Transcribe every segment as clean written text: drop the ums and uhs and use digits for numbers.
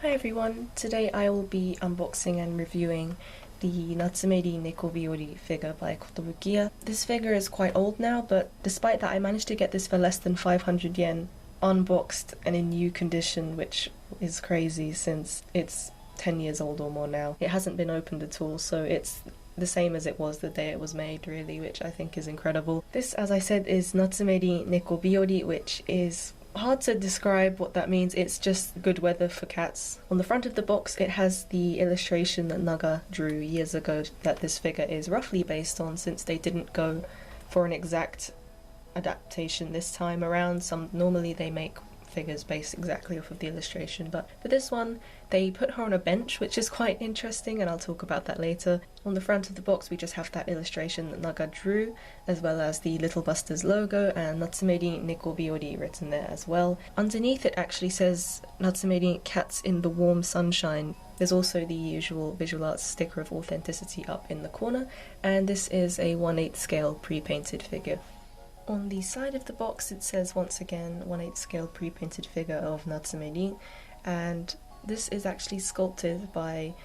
Hi everyone, today I will be unboxing and reviewing the Natsume Rin Nekobiyori figure by Kotobukiya. This figure is quite old now, but despite that I managed to get this for less than 500 yen, unboxed and in new condition, which is crazy since it's 10 years old or more now. It hasn't been opened at all, so it's the same as it was the day it was made, really, which I think is incredible. This, as I said, is Natsume Rin Nekobiyori, which is hard to describe what that means. It's just good weather for cats. On the front of the box it has the illustration that Naga drew years ago that this figure is roughly based on, since they didn't go for an exact adaptation this time around. Normally they make figures based exactly off of the illustration, but for this one they put her on a bench, which is quite interesting, and I'll talk about that later. On the front of the box we just have that illustration that Naga drew, as well as the Little Busters logo and Natsume Rin Nekobiyori written there as well. Underneath it actually says Natsume Rin Cats in the Warm Sunshine. There's also the usual visual arts sticker of authenticity up in the corner, and this is a 1/8 scale pre-painted figure. On the side of the box it says once again 1/8 scale pre-painted figure of Natsume Rin, and this is actually sculpted by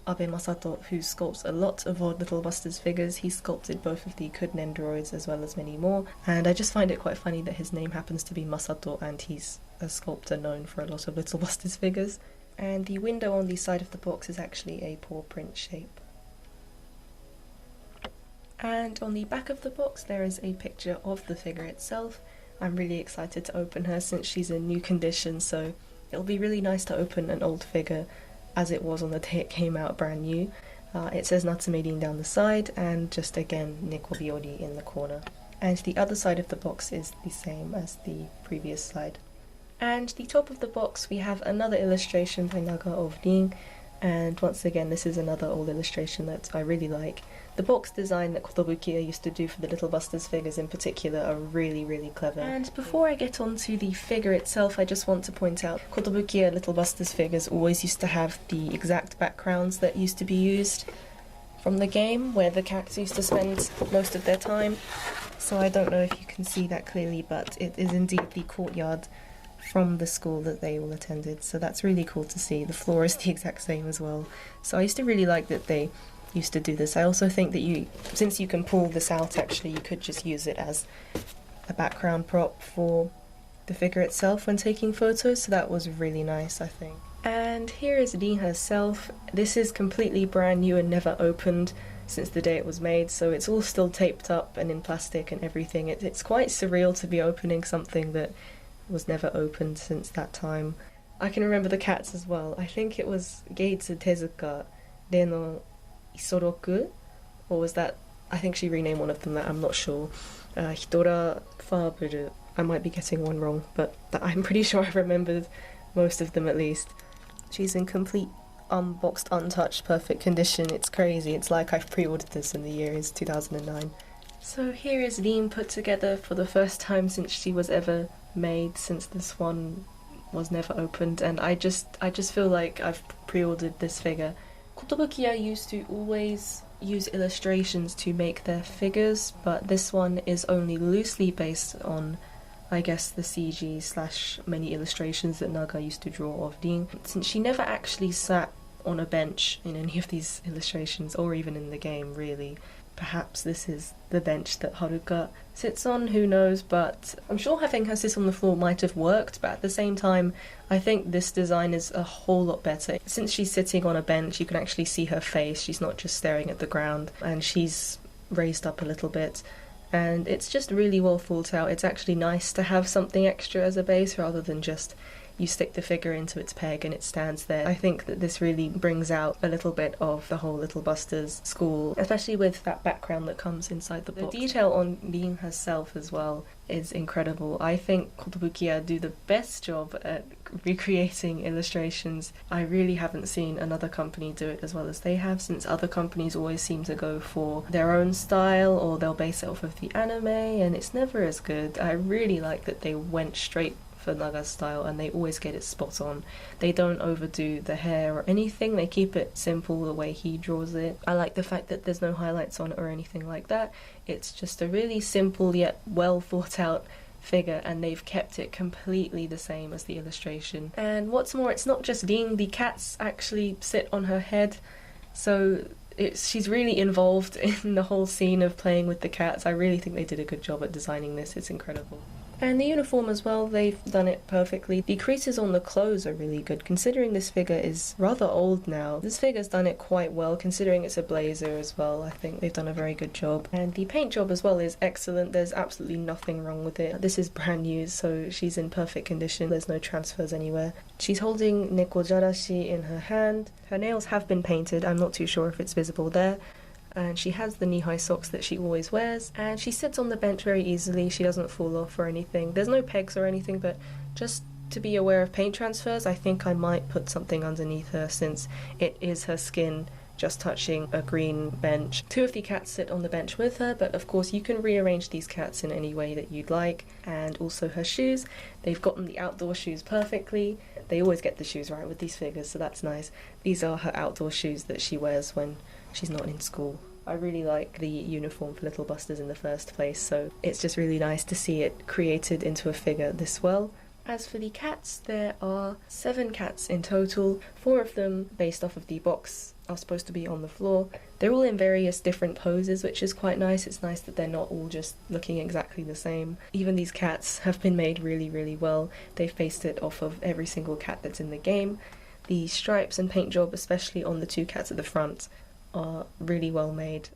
Abe Masato, who sculpts a lot of odd Little Busters figures. He sculpted both of the Kuden droids as well as many more, and I just find it quite funny that his name happens to be Masato and he's a sculptor known for a lot of Little Busters figures. And the window on the side of the box is actually a paw print shape. And on the back of the box there is a picture of the figure itself. I'm really excited to open her since she's in new condition, so it'll be really nice to open an old figure as it was on the day it came out brand new. It says Natsume Rin down the side, and just again Nekobiyori in the corner. And the other side of the box is the same as the previous side. And the top of the box we have another illustration by Naga of Rin, and once again this is another old illustration that I really like. The box design that Kotobukiya used to do for the Little Busters figures in particular are really clever. And before I get on to the figure itself, I just want to point out Kotobukiya Little Busters figures always used to have the exact backgrounds that used to be used from the game, where the cats used to spend most of their time. So I don't know if you can see that clearly, but it is indeed the courtyard from the school that they all attended, so that's really cool to see. The floor is the exact same as well, so I used to really like that they used to do this. I also think that since you can pull this out, actually you could just use it as a background prop for the figure itself when taking photos, so that was really nice, I think. And here is Rin herself. This is completely brand new and never opened since the day it was made, so it's all still taped up and in plastic and everything. It's quite surreal to be opening something that was never opened since that time. I can remember the cats as well. I think it was Geitsu Tezuka Reno Isoroku, or was that, I think she renamed one of them, that I'm not sure. Hitora Faburu. I might be getting one wrong, but I'm pretty sure I remembered most of them at least. She's in complete unboxed, untouched, perfect condition. It's crazy. It's like I've pre-ordered this and the year is 2009. So here is Rin put together for the first time since she was ever made, since this one was never opened, and I just feel like I've pre-ordered this figure. Kotobukiya used to always use illustrations to make their figures, but this one is only loosely based on, I guess, the CG / many illustrations that Naga used to draw of Rin, since she never actually sat on a bench in any of these illustrations, or even in the game really. Perhaps this is the bench that Haruka sits on, who knows, but I'm sure having her sit on the floor might have worked, but at the same time I think this design is a whole lot better. Since she's sitting on a bench you can actually see her face, she's not just staring at the ground, and she's raised up a little bit, and it's just really well thought out. It's actually nice to have something extra as a base rather than just you stick the figure into its peg and it stands there. I think that this really brings out a little bit of the whole Little Busters school, especially with that background that comes inside the box. The detail on Rin herself as well is incredible. I think Kotobukiya do the best job at recreating illustrations. I really haven't seen another company do it as well as they have, since other companies always seem to go for their own style, or they'll base it off of the anime, and it's never as good. I really like that they went straight for Naga's style and they always get it spot on. They don't overdo the hair or anything, they keep it simple the way he draws it. I like the fact that there's no highlights on it or anything like that. It's just a really simple yet well thought out figure, and they've kept it completely the same as the illustration. And what's more, it's not just Rin, the cats actually sit on her head, so she's really involved in the whole scene of playing with the cats. I really think they did a good job at designing this, it's incredible. And the uniform as well, they've done it perfectly. The creases on the clothes are really good, considering this figure is rather old now. This figure's done it quite well, considering it's a blazer as well. I think they've done a very good job. And the paint job as well is excellent. There's absolutely nothing wrong with it. This is brand new, so she's in perfect condition. There's no transfers anywhere. She's holding nekojarashi in her hand. Her nails have been painted. I'm not too sure if it's visible there. And she has the knee-high socks that she always wears, and she sits on the bench very easily. She doesn't fall off or anything. There's no pegs or anything, but just to be aware of paint transfers, I think I might put something underneath her, since it is her skin just touching a green bench. Two of the cats sit on the bench with her, but of course you can rearrange these cats in any way that you'd like. And also her shoes, they've gotten the outdoor shoes perfectly. They always get the shoes right with these figures, so that's nice. These are her outdoor shoes that she wears when she's not in school. I really like the uniform for Little Busters in the first place, so it's just really nice to see it created into a figure this well. As for the cats, there are 7 cats in total. 4 of them, based off of the box, are supposed to be on the floor. They're all in various different poses, which is quite nice. It's nice that they're not all just looking exactly the same. Even these cats have been made really, really well. They've based it off of every single cat that's in the game. The stripes and paint job, especially on the 2 cats at the front, are really well made.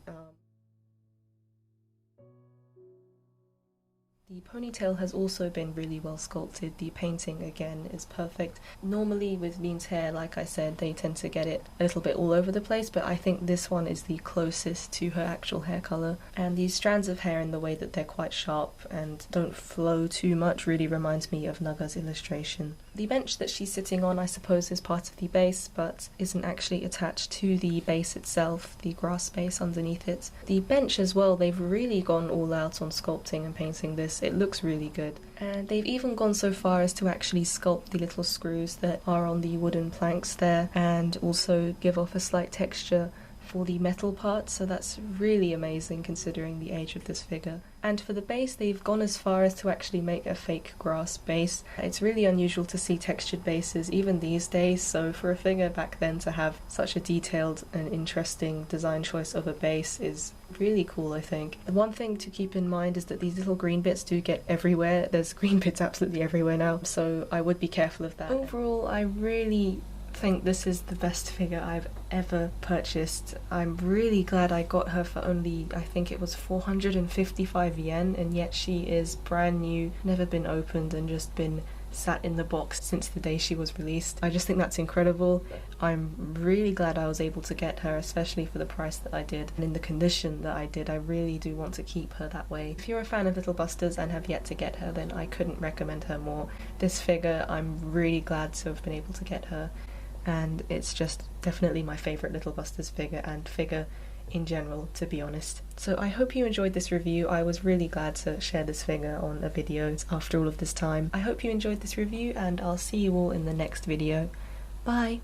The ponytail has also been really well sculpted. The painting, again, is perfect. Normally with Rin's hair, like I said, they tend to get it a little bit all over the place, but I think this one is the closest to her actual hair colour. And these strands of hair, in the way that they're quite sharp and don't flow too much, really reminds me of Naga's illustration. The bench that she's sitting on, I suppose, is part of the base, but isn't actually attached to the base itself, the grass base underneath it. The bench as well, they've really gone all out on sculpting and painting this. It looks really good. And they've even gone so far as to actually sculpt the little screws that are on the wooden planks there, and also give off a slight texture for the metal part, so that's really amazing considering the age of this figure. And for the base, they've gone as far as to actually make a fake grass base. It's really unusual to see textured bases even these days, so for a figure back then to have such a detailed and interesting design choice of a base is really cool, I think. The one thing to keep in mind is that these little green bits do get everywhere. There's green bits absolutely everywhere now, so I would be careful of that. Overall, I really think this is the best figure I've ever purchased. I'm really glad I got her for only, I think it was 455 yen, and yet she is brand new, never been opened, and just been sat in the box since the day she was released. I just think that's incredible. I'm really glad I was able to get her, especially for the price that I did and in the condition that I did. I really do want to keep her that way. If you're a fan of Little Busters and have yet to get her, then I couldn't recommend her more. This figure, I'm really glad to have been able to get her, and it's just definitely my favourite Little Busters figure, and figure in general, to be honest. So I hope you enjoyed this review. I was really glad to share this figure on a video after all of this time. I hope you enjoyed this review, and I'll see you all in the next video. Bye!